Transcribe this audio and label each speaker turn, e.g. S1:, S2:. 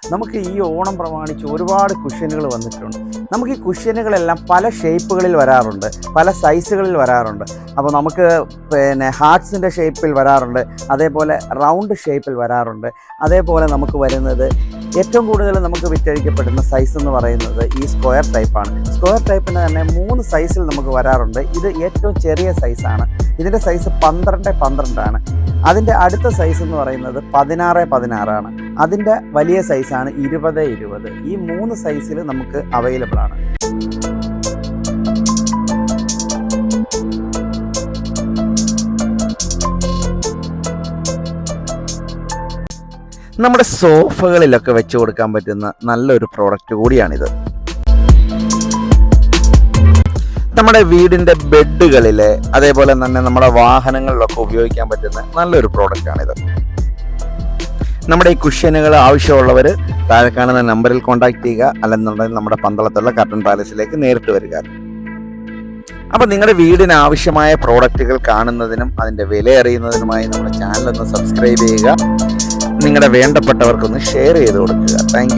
S1: നമുക്ക് ഈ ഓണം പ്രമാണിച്ച് ഒരുപാട് കുഷ്യനുകൾ വന്നിട്ടുണ്ട്. നമുക്ക് ഈ കുഷ്യനുകളെല്ലാം പല ഷേപ്പുകളിൽ വരാറുണ്ട്, പല സൈസുകളിൽ വരാറുണ്ട്. അപ്പോൾ നമുക്ക് ഹാർട്ട്സിൻ്റെ ഷേപ്പിൽ വരാറുണ്ട്, അതേപോലെ റൗണ്ട് ഷേപ്പിൽ വരാറുണ്ട്. അതേപോലെ നമുക്ക് വരുന്നത് ഏറ്റവും കൂടുതൽ നമുക്ക് വിറ്റഴിക്കപ്പെടുന്ന സൈസ് എന്ന് പറയുന്നത് ഈ സ്ക്വയർ ടൈപ്പാണ്. സ്ക്വയർ ടൈപ്പിന് തന്നെ 3 സൈസിൽ നമുക്ക് വരാറുണ്ട്. ഇത് ഏറ്റവും ചെറിയ സൈസാണ്. ഇതിൻ്റെ സൈസ് 12x12 ആണ്. അതിൻ്റെ അടുത്ത സൈസ് എന്ന് പറയുന്നത് 16x16 ആണ്. അതിൻ്റെ വലിയ സൈസാണ് 20x20. ഈ 3 സൈസിൽ നമുക്ക് അവൈലബിൾ ആണ്. നമ്മുടെ സോഫകളിലൊക്കെ വെച്ച് കൊടുക്കാൻ പറ്റുന്ന നല്ലൊരു പ്രോഡക്റ്റ് കൂടിയാണിത്. നമ്മുടെ വീടിൻ്റെ ബെഡുകളിൽ, അതേപോലെ തന്നെ നമ്മുടെ വാഹനങ്ങളിലൊക്കെ ഉപയോഗിക്കാൻ പറ്റുന്ന നല്ലൊരു പ്രോഡക്റ്റാണിത്. നമ്മുടെ ഈ കുഷ്യനുകൾ ആവശ്യമുള്ളവർ താഴെ കാണുന്ന നമ്പറിൽ കോൺടാക്ട് ചെയ്യുക, അല്ലെന്നുണ്ടെങ്കിൽ നമ്മുടെ പന്തളത്തുള്ള കർട്ടൻ പാലസിലേക്ക് നേരിട്ട് വരിക. അപ്പോൾ നിങ്ങളുടെ വീടിന് ആവശ്യമായ പ്രോഡക്റ്റുകൾ കാണുന്നതിനും അതിൻ്റെ വില അറിയുന്നതിനുമായി നമ്മുടെ ചാനലൊന്ന് സബ്സ്ക്രൈബ് ചെയ്യുക. നിങ്ങളുടെ വേണ്ടപ്പെട്ടവർക്കൊന്ന് ഷെയർ ചെയ്ത് കൊടുക്കുക. താങ്ക്